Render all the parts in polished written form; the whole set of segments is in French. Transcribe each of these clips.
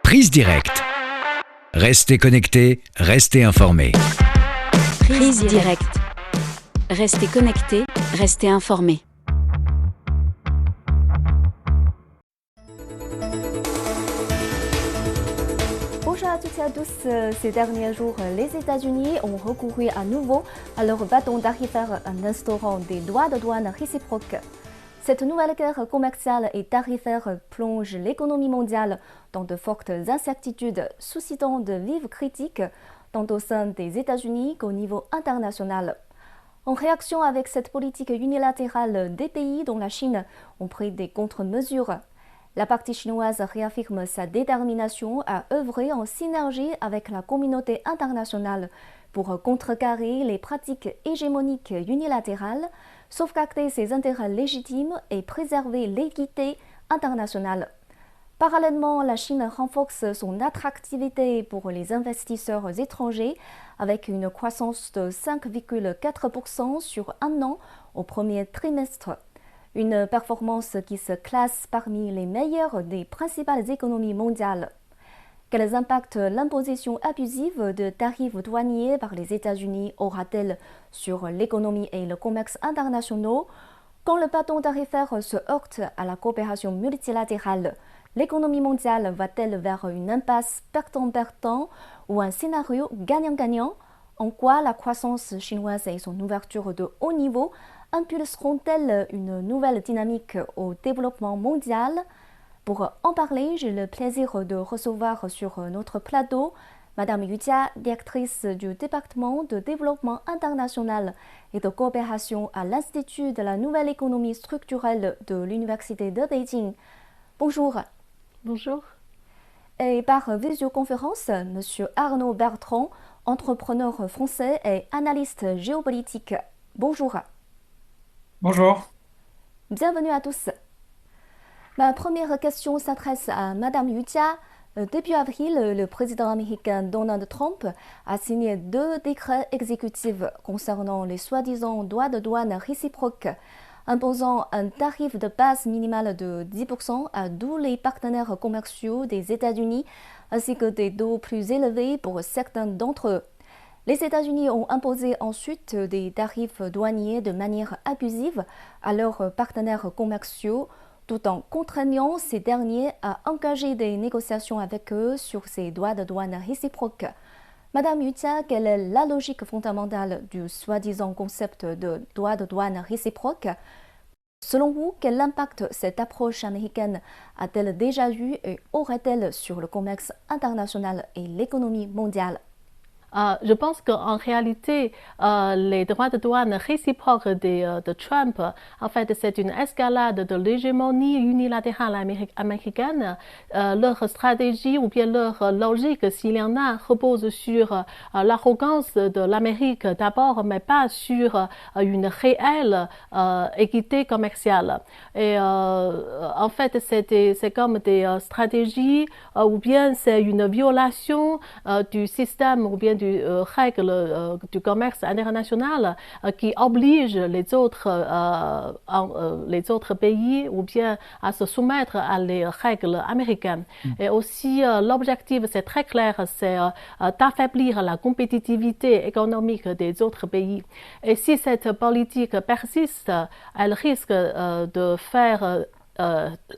Prise directe. Restez connectés, restez informés. Prise directe. Restez connectés, restez informés. Bonjour à toutes et à tous. Ces derniers jours, les États-Unis ont recouru à nouveau à leur bâton tarifaire en instaurant des droits de douane réciproques. Cette nouvelle guerre commerciale et tarifaire plonge l'économie mondiale dans de fortes incertitudes, suscitant de vives critiques tant au sein des États-Unis qu'au niveau international. En réaction avec cette politique unilatérale des pays dont la Chine ont pris des contre-mesures, la partie chinoise réaffirme sa détermination à œuvrer en synergie avec la communauté internationale pour contrecarrer les pratiques hégémoniques unilatérales, sauvegarder ses intérêts légitimes et préserver l'équité internationale. Parallèlement, la Chine renforce son attractivité pour les investisseurs étrangers avec une croissance de 5,4% sur un an au premier trimestre. Une performance qui se classe parmi les meilleures des principales économies mondiales. Quels impacts l'imposition abusive de tarifs douaniers par les États-Unis aura-t-elle sur l'économie et le commerce internationaux? Quand le bâton tarifaire se heurte à la coopération multilatérale, l'économie mondiale va-t-elle vers une impasse perdant-perdant ou un scénario gagnant-gagnant? En quoi la croissance chinoise et son ouverture de haut niveau impulseront-elles une nouvelle dynamique au développement mondial? Pour en parler, j'ai le plaisir de recevoir sur notre plateau Madame Yu Jia, directrice du département de développement international et de coopération à l'Institut de la nouvelle économie structurelle de l'Université de Beijing. Bonjour. Bonjour. Et par visioconférence, Monsieur Arnaud Bertrand, entrepreneur français et analyste géopolitique. Bonjour. Bonjour. Bienvenue à tous. Ma première question s'adresse à Madame Yu Jia. Début avril, le président américain Donald Trump a signé 2 décrets exécutifs concernant les soi-disant droits de douane réciproques, imposant un tarif de base minimal de 10% à tous les partenaires commerciaux des États-Unis, ainsi que des taux plus élevés pour certains d'entre eux. Les États-Unis ont imposé ensuite des tarifs douaniers de manière abusive à leurs partenaires commerciaux, tout en contraignant ces derniers à engager des négociations avec eux sur ces droits de douane réciproques. Madame Yu Jia, quelle est la logique fondamentale du soi-disant concept de droits de douane réciproques? Selon vous, quel impact cette approche américaine a-t-elle déjà eu et aurait-elle sur le commerce international et l'économie mondiale? Je pense qu'en réalité, les droits de douane réciproques de Trump, en fait, c'est une escalade de l'hégémonie unilatérale américaine. Leur stratégie ou bien leur logique, s'il y en a, repose sur l'arrogance de l'Amérique d'abord, mais pas sur une réelle équité commerciale. Et en fait, c'est comme des stratégies ou bien c'est une violation du système ou bien du règles du commerce international qui oblige les autres pays ou bien à se soumettre à les règles américaines. Et aussi, l'objectif, c'est très clair, c'est d'affaiblir la compétitivité économique des autres pays. Et si cette politique persiste, elle risque de faire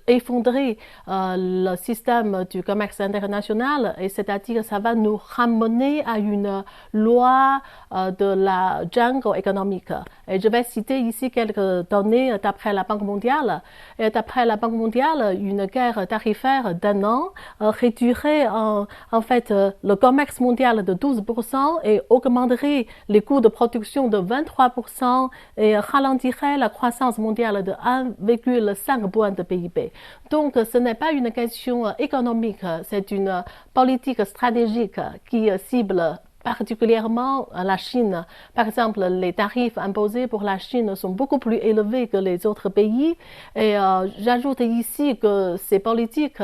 effondrer le système du commerce international, et c'est-à-dire ça va nous ramener à une loi de la jungle économique. Et je vais citer ici quelques données d'après la Banque mondiale. Et d'après la Banque mondiale, une guerre tarifaire d'1 an réduirait en fait le commerce mondial de 12% et augmenterait les coûts de production de 23% et ralentirait la croissance mondiale de 1,5 point de PIB. Donc, ce n'est pas une question économique, c'est une politique stratégique qui cible particulièrement la Chine. Par exemple, les tarifs imposés pour la Chine sont beaucoup plus élevés que les autres pays. Et j'ajoute ici que ces politiques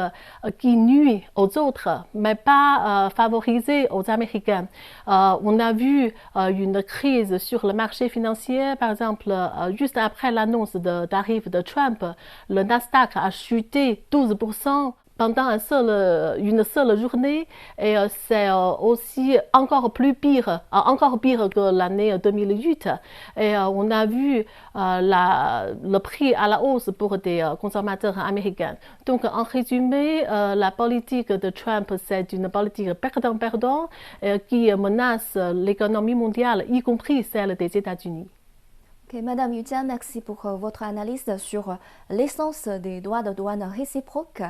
qui nuisent aux autres, mais pas favorisées aux Américains. On a vu une crise sur le marché financier, par exemple, juste après l'annonce de tarifs de Trump, le Nasdaq a chuté 12%. pendant une seule journée, et c'est aussi encore pire que l'année 2008. Et on a vu le prix à la hausse pour des consommateurs américains. Donc, en résumé, la politique de Trump, c'est une politique perdant-perdant qui menace l'économie mondiale, y compris celle des États-Unis. Okay, Madame Yu Jia, merci pour votre analyse sur l'essence des droits de douane réciproques.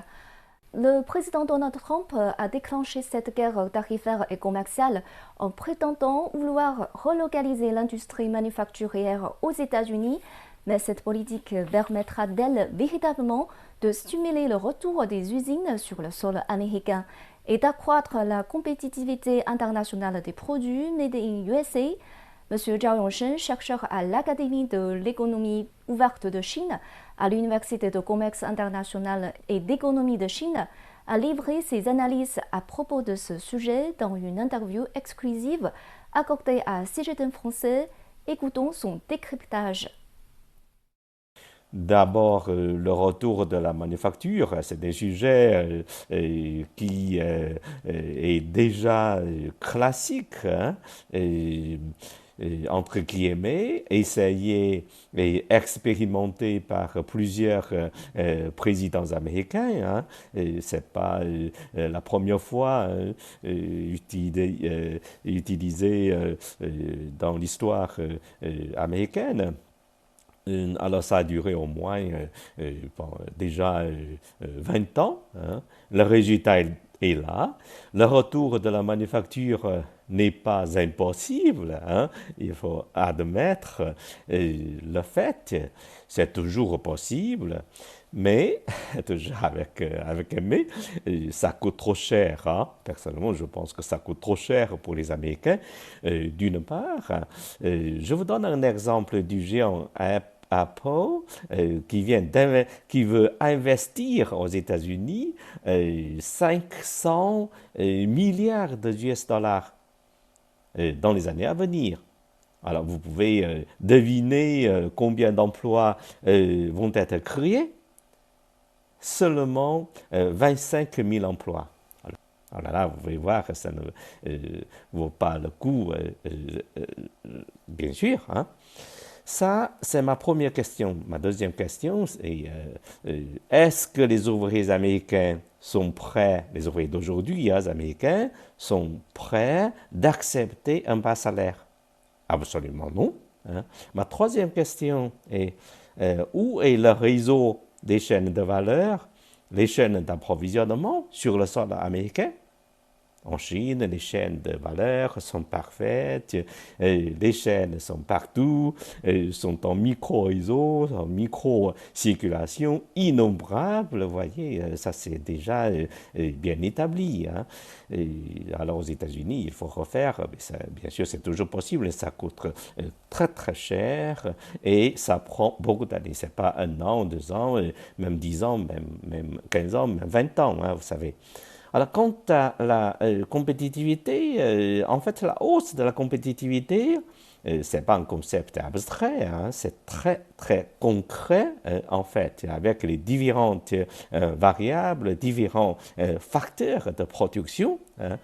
Le président Donald Trump a déclenché cette guerre tarifaire et commerciale en prétendant vouloir relocaliser l'industrie manufacturière aux États-Unis, mais cette politique permettra-t-elle véritablement de stimuler le retour des usines sur le sol américain et d'accroître la compétitivité internationale des produits made in USA? Monsieur Zhao Yongshen, chercheur à l'Académie de l'économie ouverte de Chine, à l'Université de commerce international et d'économie de Chine, a livré ses analyses à propos de ce sujet dans une interview exclusive accordée à CGTN français. Écoutons son décryptage. D'abord, le retour de la manufacture, c'est un sujet qui est déjà classique, hein, entre guillemets, essayé et expérimenté par plusieurs présidents américains. Hein. C'est pas la première fois utilisé dans l'histoire américaine. Alors ça a duré au moins déjà 20 ans. Hein. Le résultat est là. Le retour de la manufacture n'est pas impossible. Hein. Il faut admettre le fait. C'est toujours possible. Mais, toujours avec un mais, ça coûte trop cher. Hein. Personnellement, je pense que ça coûte trop cher pour les Américains. D'une part, je vous donne un exemple du géant Apple qui veut investir aux États-Unis 500 milliards de US dollars dans les années à venir. Alors, vous pouvez deviner combien d'emplois vont être créés. Seulement 25 000 emplois. Alors là, vous pouvez voir que ça ne vaut pas le coup, bien sûr. Hein. Ça, c'est ma première question. Ma deuxième question, c'est est-ce que les ouvriers américains sont prêts, les ouvriers d'aujourd'hui, les Américains, sont prêts d'accepter un bas salaire? Absolument non. Hein. Ma troisième question est où est le réseau des chaînes de valeur, les chaînes d'approvisionnement sur le sol américain? En Chine, les chaînes de valeur sont parfaites, les chaînes sont partout, sont en micro-réseau, en micro-circulation, innombrables. Vous voyez, ça c'est déjà bien établi. Hein. Alors aux États-Unis, il faut refaire, ça, bien sûr c'est toujours possible, mais ça coûte très très cher et ça prend beaucoup d'années. Ce n'est pas 1 an, 2 ans, même 10 ans, même 15 ans, même 20 ans, hein, vous savez. Alors, quant à la compétitivité, en fait, la hausse de la compétitivité, ce n'est pas un concept abstrait, hein, c'est très, très concret, en fait, avec les différentes variables, différents facteurs de production, hein,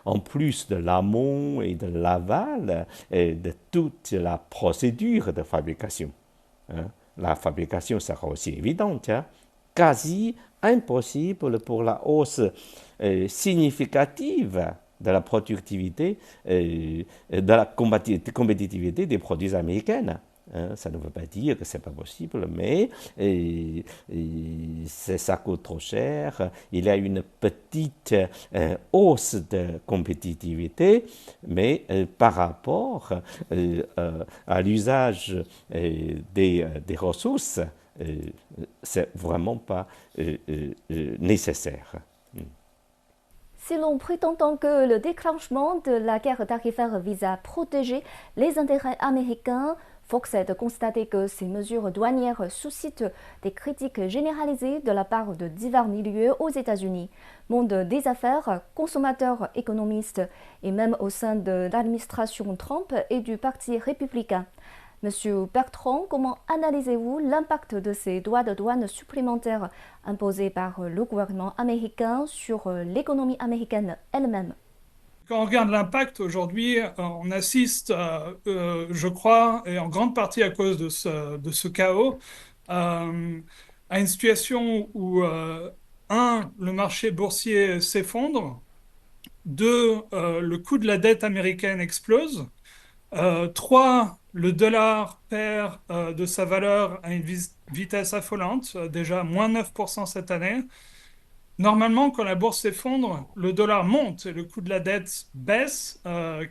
en plus de l'amont et de l'aval, de toute la procédure de fabrication. Hein. La fabrication sera aussi évidente, hein, quasi impossible pour la hausse significative de la productivité, de la compétitivité des produits américains. Hein, ça ne veut pas dire que ce n'est pas possible, mais ça coûte trop cher. Il y a une petite hausse de compétitivité, mais par rapport à l'usage des ressources, c'est vraiment pas nécessaire. Si l'on prétend que le déclenchement de la guerre tarifaire vise à protéger les intérêts américains, force est de constater que ces mesures douanières suscitent des critiques généralisées de la part de divers milieux aux États-Unis, monde des affaires, consommateurs, économistes et même au sein de l'administration Trump et du Parti républicain. Monsieur Bertrand, comment analysez-vous l'impact de ces droits de douane supplémentaires imposés par le gouvernement américain sur l'économie américaine elle-même? Quand on regarde l'impact aujourd'hui, on assiste, je crois, et en grande partie à cause de ce chaos, à une situation où, le marché boursier s'effondre, deux, le coût de la dette américaine explose, trois, le dollar perd de sa valeur à une vitesse affolante, déjà moins 9% cette année. Normalement, quand la bourse s'effondre, le dollar monte et le coût de la dette baisse,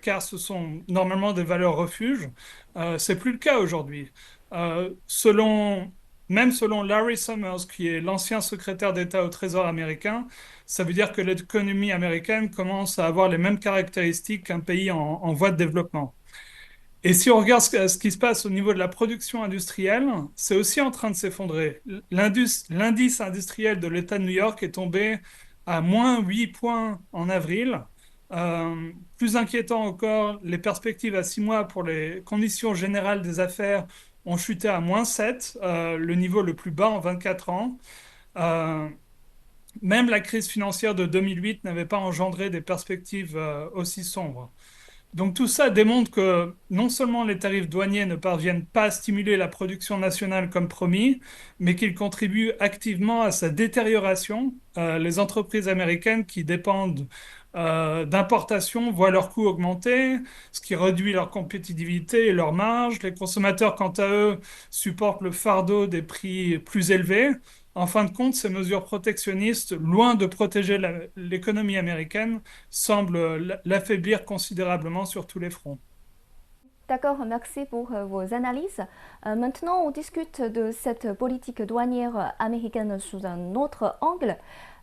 car ce sont normalement des valeurs refuges. C'est plus le cas aujourd'hui. Même selon Larry Summers, qui est l'ancien secrétaire d'État au Trésor américain, ça veut dire que l'économie américaine commence à avoir les mêmes caractéristiques qu'un pays en voie de développement. Et si on regarde ce qui se passe au niveau de la production industrielle, c'est aussi en train de s'effondrer. L'indice industriel de l'État de New York est tombé à moins 8 points en avril. Plus inquiétant encore, les perspectives à 6 mois pour les conditions générales des affaires ont chuté à moins 7, le niveau le plus bas en 24 ans. Même la crise financière de 2008 n'avait pas engendré des perspectives aussi sombres. Donc tout ça démontre que non seulement les tarifs douaniers ne parviennent pas à stimuler la production nationale comme promis, mais qu'ils contribuent activement à sa détérioration. Les entreprises américaines qui dépendent d'importations voient leurs coûts augmenter, ce qui réduit leur compétitivité et leurs marges. Les consommateurs, quant à eux, supportent le fardeau des prix plus élevés. En fin de compte, ces mesures protectionnistes, loin de protéger l'économie américaine, semblent l'affaiblir considérablement sur tous les fronts. D'accord, merci pour vos analyses. Maintenant, on discute de cette politique douanière américaine sous un autre angle.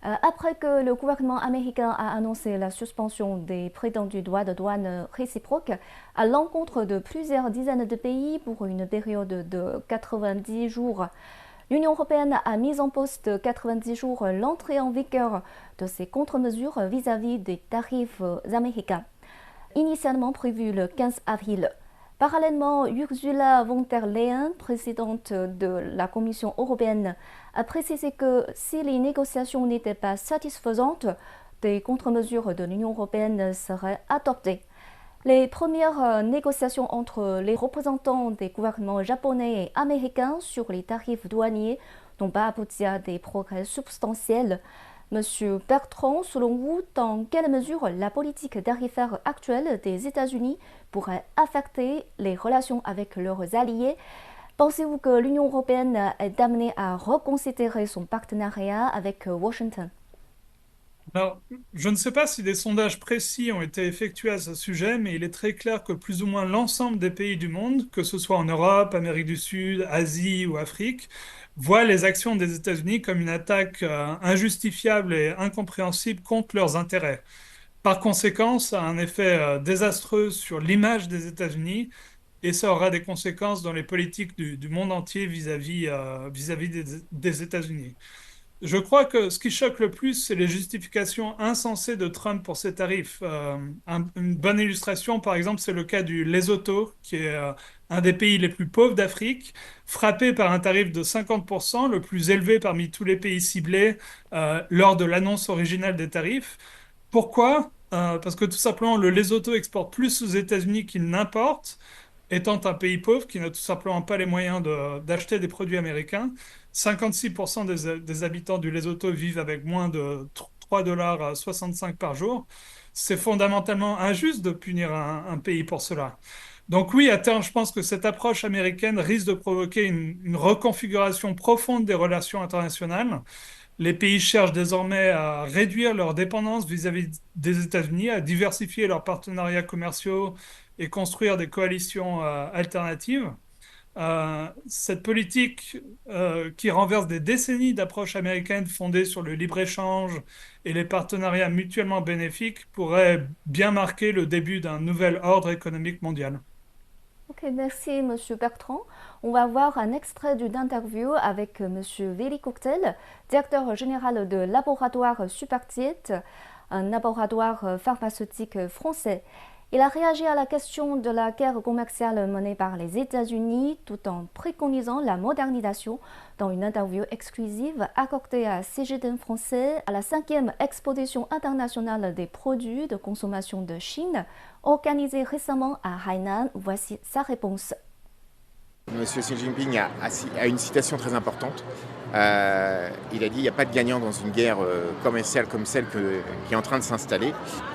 Après que le gouvernement américain a annoncé la suspension des prétendus droits de douane réciproques à l'encontre de plusieurs dizaines de pays pour une période de 90 jours, l'Union européenne a mis en pause de 90 jours l'entrée en vigueur de ces contre-mesures vis-à-vis des tarifs américains, initialement prévu le 15 avril. Parallèlement, Ursula von der Leyen, présidente de la Commission européenne, a précisé que si les négociations n'étaient pas satisfaisantes, des contre-mesures de l'Union européenne seraient adoptées. Les premières négociations entre les représentants des gouvernements japonais et américains sur les tarifs douaniers n'ont pas abouti à des progrès substantiels. Monsieur Bertrand, selon vous, dans quelle mesure la politique tarifaire actuelle des États-Unis pourrait affecter les relations avec leurs alliés? Pensez-vous que l'Union européenne est amenée à reconsidérer son partenariat avec Washington? Alors, je ne sais pas si des sondages précis ont été effectués à ce sujet, mais il est très clair que plus ou moins l'ensemble des pays du monde, que ce soit en Europe, Amérique du Sud, Asie ou Afrique, voient les actions des États-Unis comme une attaque injustifiable et incompréhensible contre leurs intérêts. Par conséquent, ça a un effet désastreux sur l'image des États-Unis et ça aura des conséquences dans les politiques du monde entier vis-à-vis des États-Unis. Je crois que ce qui choque le plus, c'est les justifications insensées de Trump pour ces tarifs. Une bonne illustration, par exemple, c'est le cas du Lesotho, qui est un des pays les plus pauvres d'Afrique, frappé par un tarif de 50%, le plus élevé parmi tous les pays ciblés lors de l'annonce originale des tarifs. Pourquoi? Parce que tout simplement, le Lesotho exporte plus aux États-Unis qu'il n'importe, étant un pays pauvre qui n'a tout simplement pas les moyens d'acheter des produits américains. 56% des habitants du Lesotho vivent avec moins de 3,65 $ par jour. C'est fondamentalement injuste de punir un pays pour cela. Donc oui, à terme, je pense que cette approche américaine risque de provoquer une reconfiguration profonde des relations internationales. Les pays cherchent désormais à réduire leur dépendance vis-à-vis des États-Unis, à diversifier leurs partenariats commerciaux et construire des coalitions alternatives. Cette politique qui renverse des décennies d'approches américaines fondées sur le libre-échange et les partenariats mutuellement bénéfiques pourrait bien marquer le début d'un nouvel ordre économique mondial. Ok, merci Monsieur Bertrand. On va voir un extrait d'une interview avec Monsieur Willy Cocktail, directeur général de laboratoire Supertiet, un laboratoire pharmaceutique français. Il a réagi à la question de la guerre commerciale menée par les États-Unis tout en préconisant la modernisation dans une interview exclusive accordée à CGTN français à la 5e exposition internationale des produits de consommation de Chine, organisée récemment à Hainan. Voici sa réponse. Monsieur Xi Jinping a une citation très importante. Il a dit qu'il n'y a pas de gagnant dans une guerre commerciale comme celle qui est en train de s'installer.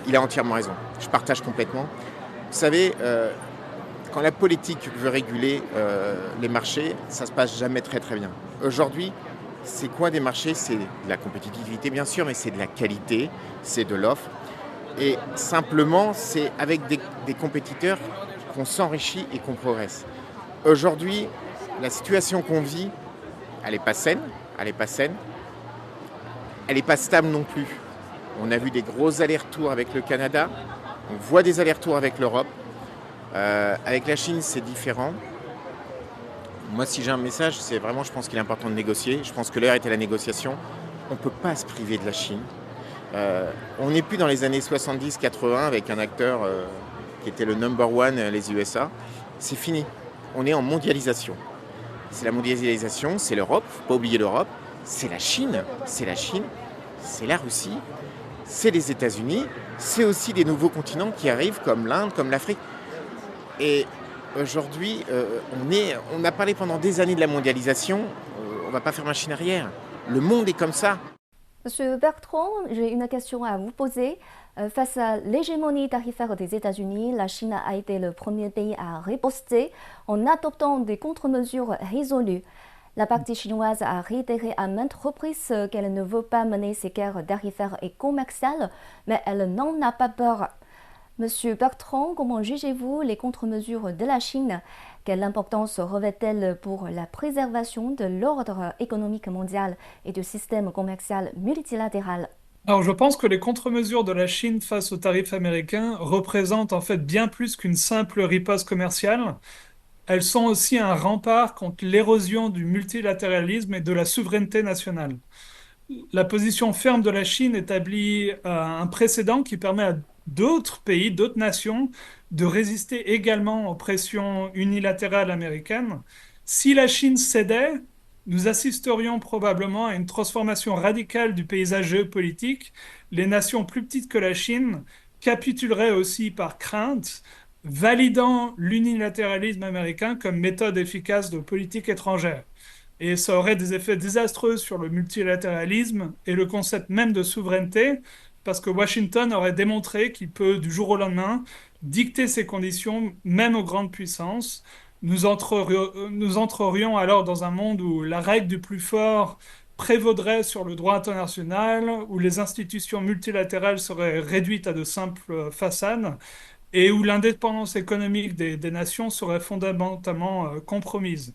Il a entièrement raison. Je partage complètement. Vous savez, quand la politique veut réguler les marchés, ça ne se passe jamais très très bien. Aujourd'hui, c'est quoi des marchés? C'est de la compétitivité bien sûr, mais c'est de la qualité, c'est de l'offre. Et simplement, c'est avec des compétiteurs qu'on s'enrichit et qu'on progresse. Aujourd'hui, la situation qu'on vit, elle n'est pas saine, elle n'est pas saine, elle n'est pas stable non plus. On a vu des gros allers-retours avec le Canada, on voit des allers-retours avec l'Europe. Avec la Chine, c'est différent. Moi, si j'ai un message, c'est vraiment, je pense qu'il est important de négocier. Je pense que l'heure est à la négociation. On ne peut pas se priver de la Chine. On n'est plus dans les années 70-80 avec un acteur qui était le number one, les USA. C'est fini. On est en mondialisation. C'est la mondialisation, c'est l'Europe, il ne faut pas oublier l'Europe, c'est la Chine, c'est la Russie, c'est les États-Unis, c'est aussi des nouveaux continents qui arrivent comme l'Inde, comme l'Afrique. Et aujourd'hui, on a parlé pendant des années de la mondialisation, on ne va pas faire machine arrière. Le monde est comme ça. Monsieur Bertrand, j'ai une question à vous poser. Face à l'hégémonie tarifaire des États-Unis, la Chine a été le premier pays à riposter en adoptant des contre-mesures résolues. La partie chinoise a réitéré à maintes reprises qu'elle ne veut pas mener ces guerres tarifaires et commerciales, mais elle n'en a pas peur. Monsieur Bertrand, comment jugez-vous les contre-mesures de la Chine? Quelle importance revêt-elle pour la préservation de l'ordre économique mondial et du système commercial multilatéral? Alors, je pense que les contre-mesures de la Chine face aux tarifs américains représentent en fait bien plus qu'une simple riposte commerciale. Elles sont aussi un rempart contre l'érosion du multilatéralisme et de la souveraineté nationale. La position ferme de la Chine établit un précédent qui permet à d'autres pays, d'autres nations, de résister également aux pressions unilatérales américaines. Si la Chine cédait, nous assisterions probablement à une transformation radicale du paysage géopolitique. Les nations plus petites que la Chine capituleraient aussi par crainte, validant l'unilatéralisme américain comme méthode efficace de politique étrangère. Et ça aurait des effets désastreux sur le multilatéralisme et le concept même de souveraineté, parce que Washington aurait démontré qu'il peut, du jour au lendemain, dicter ses conditions, même aux grandes puissances. Nous entrerions alors dans un monde où la règle du plus fort prévaudrait sur le droit international, où les institutions multilatérales seraient réduites à de simples façades, et où l'indépendance économique des nations serait fondamentalement compromise.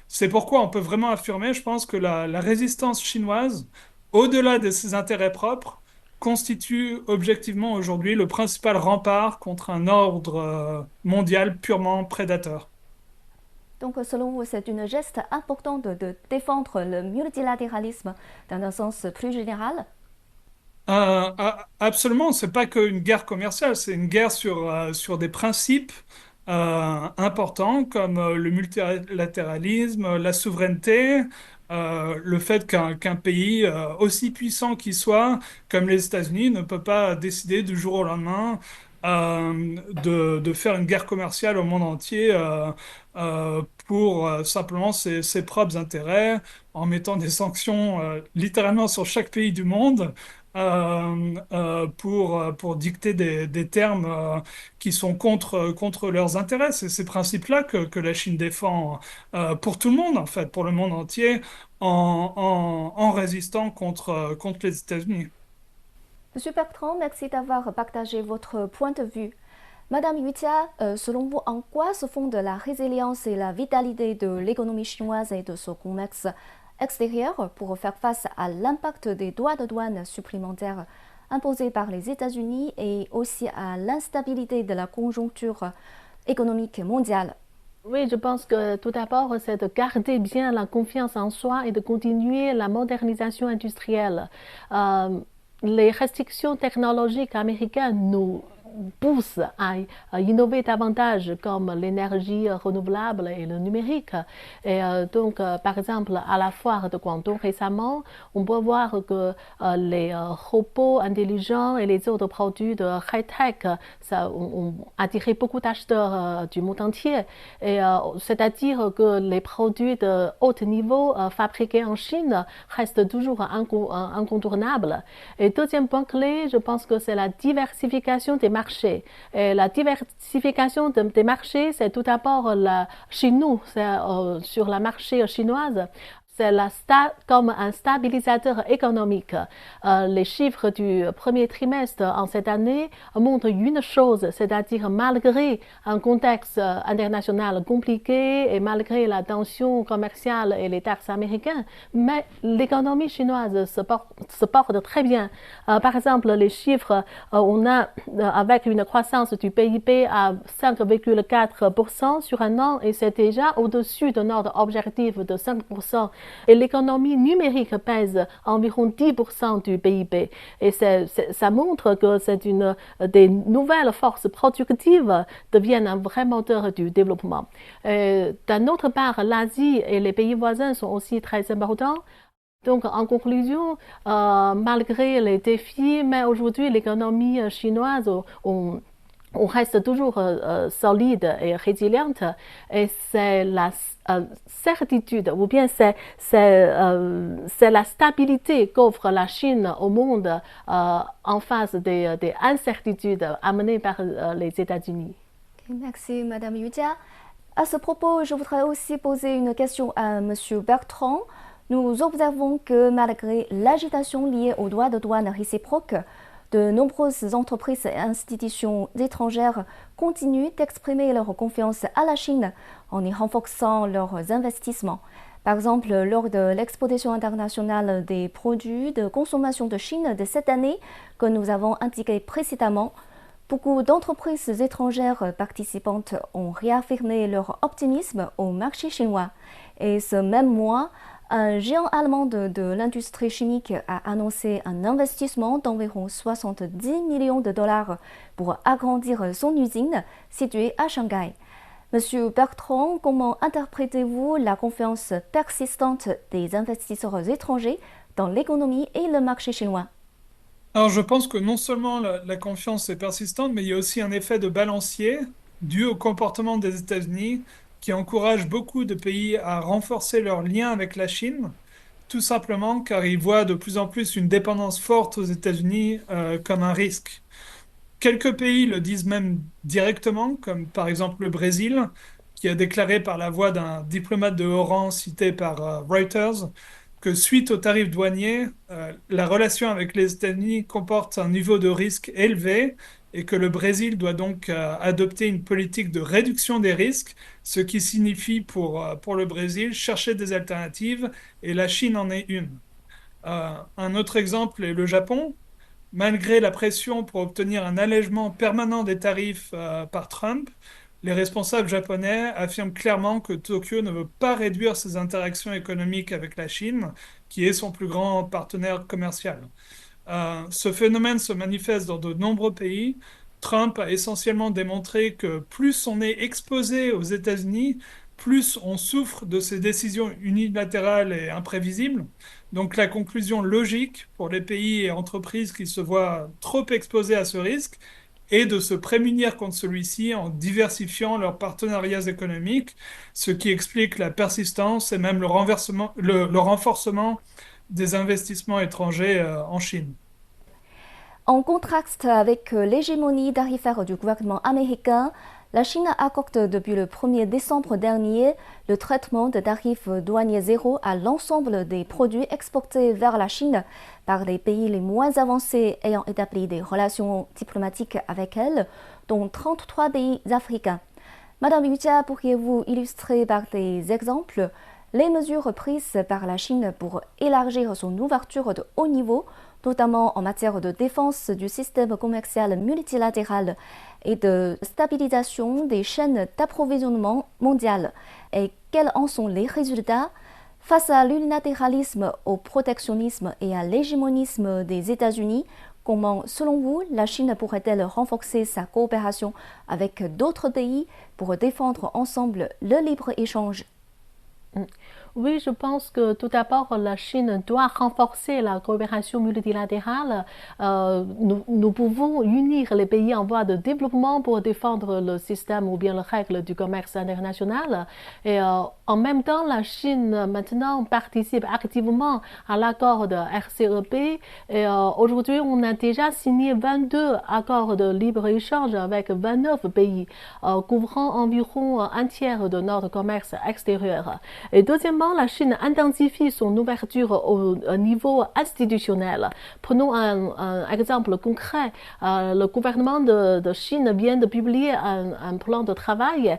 C'est pourquoi on peut vraiment affirmer, je pense, que la résistance chinoise, au-delà de ses intérêts propres, constitue objectivement aujourd'hui le principal rempart contre un ordre mondial purement prédateur. Donc, selon vous, c'est une geste importante de défendre le multilatéralisme dans un sens plus général? Absolument, c'est pas qu'une guerre commerciale, c'est une guerre sur des principes importants comme le multilatéralisme, la souveraineté, le fait qu'un pays aussi puissant qu'il soit, comme les États-Unis, ne peut pas décider du jour au lendemain de faire une guerre commerciale au monde entier pour simplement ses propres intérêts, en mettant des sanctions littéralement sur chaque pays du monde. Pour dicter des termes qui sont contre leurs intérêts. C'est ces principes-là que la Chine défend pour tout le monde, en fait, pour le monde entier, en résistant contre les États-Unis. Monsieur Bertrand, merci d'avoir partagé votre point de vue. Madame Yu-Jia, selon vous, en quoi se fonde la résilience et la vitalité de l'économie chinoise et de son commerce extérieur pour faire face à l'impact des droits de douane supplémentaires imposés par les États-Unis et aussi à l'instabilité de la conjoncture économique mondiale? Oui, je pense que tout d'abord, c'est de garder bien la confiance en soi et de continuer la modernisation industrielle. Les restrictions technologiques américaines nous pousse à innover davantage comme l'énergie renouvelable et le numérique. Et donc, par exemple, à la foire de Guangdong récemment, on peut voir que les robots intelligents et les autres produits de high-tech ça ont attiré beaucoup d'acheteurs du monde entier. Et c'est-à-dire que les produits de haut niveau fabriqués en Chine restent toujours incontournables. Et deuxième point clé, je pense que c'est la diversification des marchés. Et la diversification des marchés, c'est tout d'abord chez nous, sur le marché chinoise. C'est comme un stabilisateur économique. Les chiffres du premier trimestre en cette année montrent une chose, c'est-à-dire malgré un contexte international compliqué et malgré la tension commerciale et les taxes américaines, mais l'économie chinoise se porte très bien. Par exemple, les chiffres, on a avec une croissance du PIB à 5,4% sur un an et c'est déjà au-dessus de notre objectif de 5%. Et l'économie numérique pèse environ 10% du PIB. Et ça montre que des nouvelles forces productives deviennent un vrai moteur du développement. D'un autre part, l'Asie et les pays voisins sont aussi très importants. Donc, en conclusion, malgré les défis, mais aujourd'hui, l'économie chinoise, on reste toujours solide et résiliente. Et c'est la certitude, ou bien c'est la stabilité qu'offre la Chine au monde en face des incertitudes amenées par les États-Unis. Merci, Madame Yu Jia. À ce propos, je voudrais aussi poser une question à Monsieur Bertrand. Nous observons que malgré l'agitation liée aux droits de douane réciproques, de nombreuses entreprises et institutions étrangères continuent d'exprimer leur confiance à la Chine en y renforçant leurs investissements. Par exemple, lors de l'exposition internationale des produits de consommation de Chine de cette année que nous avons indiqué précédemment, beaucoup d'entreprises étrangères participantes ont réaffirmé leur optimisme au marché chinois. Et ce même mois, un géant allemand de l'industrie chimique a annoncé un investissement d'environ 70 millions de dollars pour agrandir son usine située à Shanghai. Monsieur Bertrand, comment interprétez-vous la confiance persistante des investisseurs étrangers dans l'économie et le marché chinois? Alors, je pense que non seulement la confiance est persistante, mais il y a aussi un effet de balancier dû au comportement des États-Unis qui encourage beaucoup de pays à renforcer leurs liens avec la Chine, tout simplement car ils voient de plus en plus une dépendance forte aux États-Unis comme un risque. Quelques pays le disent même directement, comme par exemple le Brésil, qui a déclaré par la voix d'un diplomate de haut rang cité par Reuters que suite aux tarifs douaniers, la relation avec les États-Unis comporte un niveau de risque élevé et que le Brésil doit donc adopter une politique de réduction des risques, ce qui signifie pour le Brésil chercher des alternatives, et la Chine en est une. Un autre exemple est le Japon. Malgré la pression pour obtenir un allègement permanent des tarifs par Trump, les responsables japonais affirment clairement que Tokyo ne veut pas réduire ses interactions économiques avec la Chine, qui est son plus grand partenaire commercial. Ce phénomène se manifeste dans de nombreux pays. Trump a essentiellement démontré que plus on est exposé aux États-Unis, plus on souffre de ces décisions unilatérales et imprévisibles. Donc la conclusion logique pour les pays et entreprises qui se voient trop exposés à ce risque est de se prémunir contre celui-ci en diversifiant leurs partenariats économiques, ce qui explique la persistance et même le renforcement des investissements étrangers en Chine. En contraste avec l'hégémonie tarifaire du gouvernement américain, la Chine accorde depuis le 1er décembre dernier le traitement de tarifs douaniers zéro à l'ensemble des produits exportés vers la Chine par les pays les moins avancés ayant établi des relations diplomatiques avec elle, dont 33 pays africains. Madame Yu Jia, pourriez-vous illustrer par des exemples les mesures prises par la Chine pour élargir son ouverture de haut niveau, notamment en matière de défense du système commercial multilatéral et de stabilisation des chaînes d'approvisionnement mondiales, et quels en sont les résultats? Face à l'unilatéralisme, au protectionnisme et à l'hégémonisme des États-Unis, Comment, selon vous, la Chine pourrait-elle renforcer sa coopération avec d'autres pays pour défendre ensemble le libre-échange? Oui, je pense que tout d'abord, la Chine doit renforcer la coopération multilatérale. Nous pouvons unir les pays en voie de développement pour défendre le système ou bien les règles du commerce international. Et en même temps, la Chine maintenant participe activement à l'accord de RCEP. Et aujourd'hui, on a déjà signé 22 accords de libre-échange avec 29 pays, couvrant environ un tiers de notre commerce extérieur. Et deuxièmement, la Chine intensifie son ouverture au niveau institutionnel. Prenons un exemple concret. Le gouvernement de Chine vient de publier un plan de travail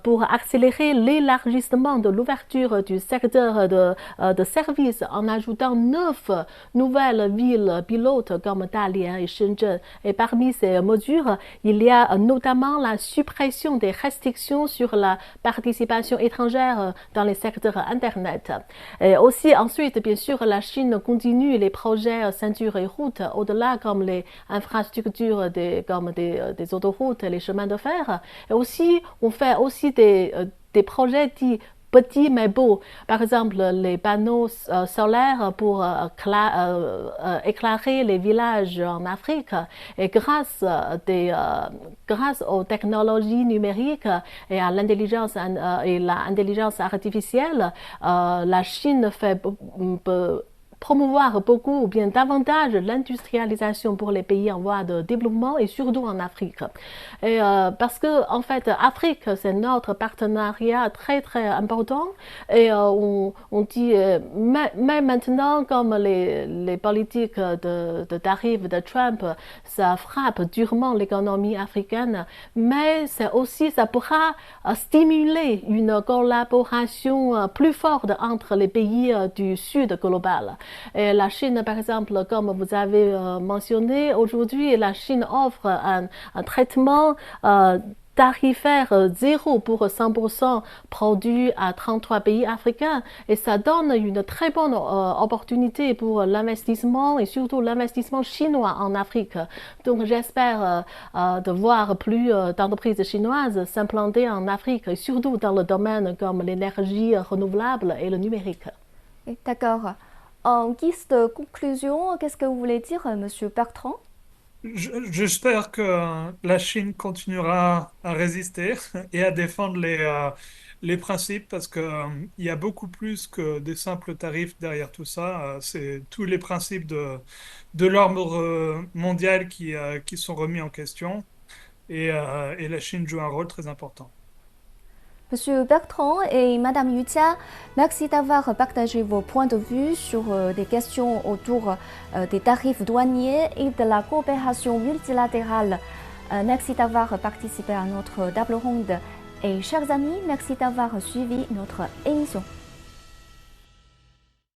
pour accélérer l'élargissement de l'ouverture du secteur de services en ajoutant 9 nouvelles villes pilotes comme Dalian et Shenzhen. Et parmi ces mesures, il y a notamment la suppression des restrictions sur la participation étrangère dans les secteurs Internet. Et aussi, ensuite, bien sûr, la Chine continue les projets ceinture et route, au-delà comme les infrastructures comme des autoroutes, les chemins de fer. Et aussi, on fait aussi des projets dits petits mais beaux. Par exemple, les panneaux solaires pour éclairer les villages en Afrique. Et grâce aux technologies numériques et à l'intelligence artificielle, la Chine peut promouvoir beaucoup ou bien davantage l'industrialisation pour les pays en voie de développement et surtout en Afrique. Et parce que en fait, Afrique, c'est notre partenariat très très important et on dit même maintenant comme les politiques de tarifs de Trump, ça frappe durement l'économie africaine, mais c'est aussi ça pourra stimuler une collaboration plus forte entre les pays du Sud global. Et la Chine, par exemple, comme vous avez mentionné, aujourd'hui, la Chine offre un traitement tarifaire zéro pour 100% produits à 33 pays africains et ça donne une très bonne opportunité pour l'investissement et surtout l'investissement chinois en Afrique. Donc j'espère de voir plus d'entreprises chinoises s'implanter en Afrique et surtout dans le domaine comme l'énergie renouvelable et le numérique. D'accord. En guise de conclusion, qu'est-ce que vous voulez dire, Monsieur Bertrand? J'espère que la Chine continuera à résister et à défendre les principes parce que, il y a beaucoup plus que des simples tarifs derrière tout ça. C'est tous les principes de l'ordre mondial qui sont remis en question et la Chine joue un rôle très important. Monsieur Bertrand et Madame Yu Jia, merci d'avoir partagé vos points de vue sur des questions autour des tarifs douaniers et de la coopération multilatérale. Merci d'avoir participé à notre table ronde. Et chers amis, merci d'avoir suivi notre émission.